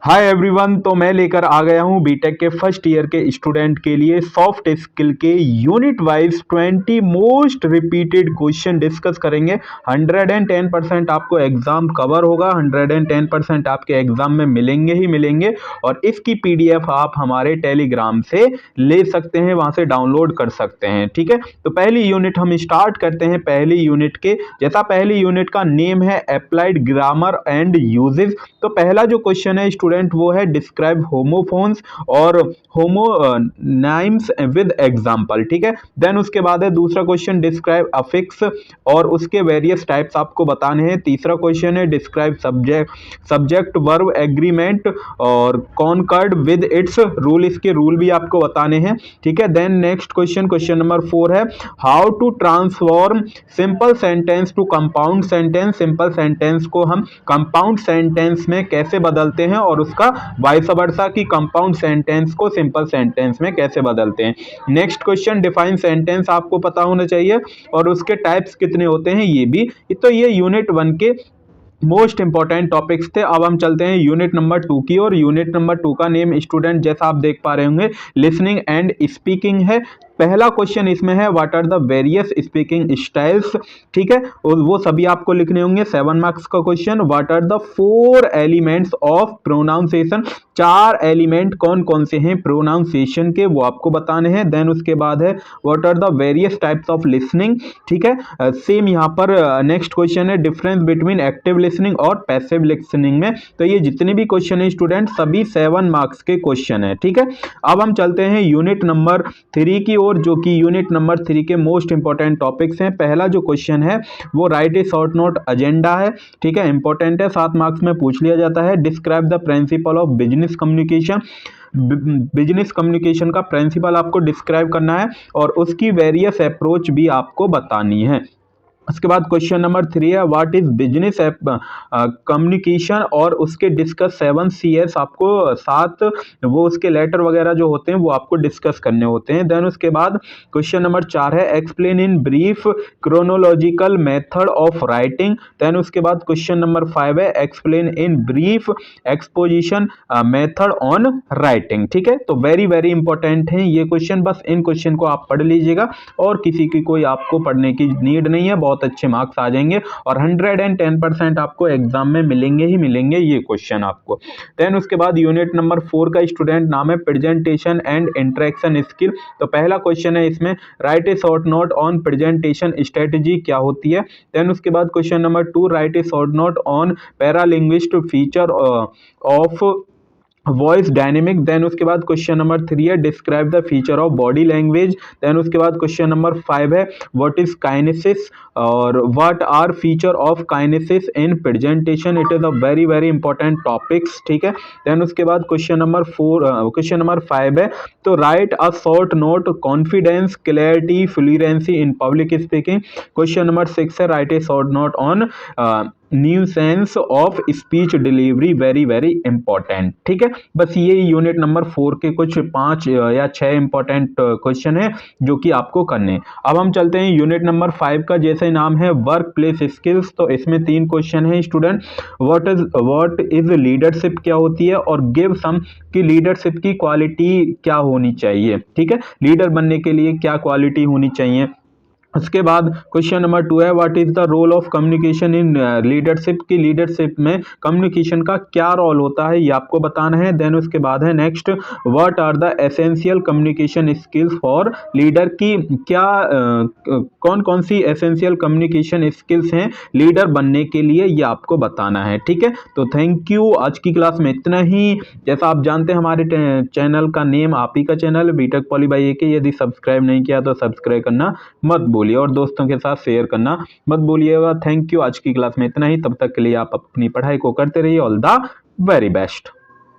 Hi everyone, तो मैं लेकर आ गया हूँ बीटेक के फर्स्ट ईयर के स्टूडेंट के लिए सॉफ्ट स्किल के unit wise 20 most repeated question discuss करेंगे। 110% आपको एग्जाम कवर होगा, 110% आपके एग्जाम में मिलेंगे ही मिलेंगे। और इसकी पीडीएफ आप हमारे टेलीग्राम से ले सकते हैं, वहां से डाउनलोड कर सकते हैं। ठीक है, तो पहली यूनिट हम स्टार्ट करते हैं। पहली यूनिट के जैसा पहली यूनिट का नेम है अप्लाइड ग्रामर एंड यूजेस, तो पहला जो क्वेश्चन है स्टूडेंट वो है डिस्क्राइब होमोफोन्स और होमोनाइम्स विद एग्जांपल। ठीक है, देन उसके बाद है दूसरा क्वेश्चन डिस्क्राइब अफिक्स और उसके वेरियस टाइप्स आपको बताने हैं। तीसरा क्वेश्चन है डिस्क्राइब सब्जेक्ट वर्ब एग्रीमेंट और कॉनकर्ड विद इट्स रूल, इसके रूल भी आपको बताने हैं। ठीक है, देन नेक्स्ट क्वेश्चन नंबर 4 है how to transform simple sentence to compound sentence. Simple sentence को हम कंपाउंड सेंटेंस में कैसे बदलते हैं और उसका वाइस वर्सा की कंपाउंड सेंटेंस को सिंपल सेंटेंस में कैसे बदलते हैं। नेक्स्ट क्वेश्चन डिफाइन सेंटेंस आपको पता होना चाहिए और उसके टाइप्स कितने होते हैं ये भी। तो ये यूनिट 1 के मोस्ट इंपॉर्टेंट टॉपिक्स थे। अब हम चलते हैं यूनिट नंबर 2 की और यूनिट नंबर 2 का नेम स्टूडेंट जैसा आप देख पा रहे होंगे लिसनिंग एंड स्पीकिंग है। पहला क्वेश्चन इसमें है what are the various speaking styles. ठीक है, और वो सभी आपको लिखने होंगे। 7 मार्क्स का question what are the 4 elements of pronunciation. 4 element कौन कौन से हैं प्रोनाउंसिएशन के, वो आपको बताने हैं। देन उसके बाद है what are the various types of listening. ठीक है, सेम यहाँ पर नेक्स्ट क्वेश्चन है डिफरेंस बिटवीन एक्टिव लिसनिंग और पैसिव लिसनिंग में। तो ये जितने भी क्वेश्चन है स्टूडेंट सभी 7 मार्क्स के क्वेश्चन है। ठीक है, अब हम चलते हैं यूनिट नंबर 3 की ओर, जो कि यूनिट नंबर 3 के मोस्ट इंपॉर्टेंट टॉपिक्स हैं। पहला जो क्वेश्चन है वो right a short note agenda है। ठीक है, इंपॉर्टेंट है, 7 मार्क्स में पूछ लिया जाता है। Describe the principle of business communication. Business communication का प्रिंसिपल आपको डिस्क्राइब करना है और उसकी वेरियस अप्रोच भी आपको बतानी है। उसके बाद क्वेश्चन नंबर 3 है व्हाट इज बिजनेस कम्युनिकेशन और उसके डिस्कस 7 CS आपको 7 वो उसके लेटर वगैरह जो होते हैं वो आपको डिस्कस करने होते हैं। देन उसके बाद क्वेश्चन नंबर 4 है explain in brief chronological method of writing. Then उसके बाद क्वेश्चन नंबर 5 है explain in brief exposition method on writing. ठीक है, तो वेरी वेरी इंपॉर्टेंट है ये क्वेश्चन, बस इन क्वेश्चन को आप पढ़ लीजिएगा और किसी की कोई आपको पढ़ने की नीड नहीं है, बहुत अच्छे मार्क्स आ जाएंगे और 110% आपको एग्जाम में मिलेंगे ही मिलेंगे ये क्वेश्चन आपको। देन उसके बाद यूनिट नंबर 4 का स्टूडेंट नाम है प्रेजेंटेशन एंड इंटरेक्शन स्किल। तो पहला क्वेश्चन है इसमें write a short note on presentation strategy, क्या होती है। देन उसके बाद question number 2 write a short note on paralinguist feature of voice dynamic. Then उसके बाद क्वेश्चन नंबर 3 है describe the feature of body language. Then उसके बाद क्वेश्चन नंबर 5 है व्हाट इज काइनेसिस और what are feature of kinesis in presentation. It is a very very important topics. ठीक है, then उसके बाद क्वेश्चन नंबर 5 है तो right a short note confidence clarity fluency in public speaking. Question number 6 है right a short note on nuisance of speech delivery, very very important. ठीक है, बस ये यूनिट नंबर 4 के कुछ 5 या 6 इंपॉर्टेंट क्वेश्चन है जो कि आपको करने। अब हम चलते हैं यूनिट नंबर 5 का, जैसे नाम है वर्क प्लेस स्किल्स। तो इसमें 3 क्वेश्चन है स्टूडेंट व्हाट इज लीडरशिप, क्या होती है, और गिव सम की लीडरशिप की क्वालिटी क्या होनी चाहिए। ठीक है, लीडर बनने के लिए क्या क्वालिटी होनी चाहिए। उसके बाद क्वेश्चन नंबर 2 है what is the role of communication in leadership, की लीडरशिप में कम्युनिकेशन का क्या रोल होता है ये आपको बताना है। देन उसके बाद है next what are the essential communication skills for leader, की क्या कौन कौन सी एसेंशियल कम्युनिकेशन स्किल्स हैं लीडर बनने के लिए, ये आपको बताना है। ठीक है, तो थैंक यू, आज की क्लास में इतना ही। जैसा आप जानते हैं हमारे चैनल का नेम आप ही का channel BTech poly by AK, यदि सब्सक्राइब नहीं किया तो सब्सक्राइब करना मत भूलिए और दोस्तों के साथ शेयर करना मत भूलिएगा। थैंक यू, आज की क्लास में इतना ही। तब तक के लिए आप अपनी पढ़ाई को करते रहिए। All the very best.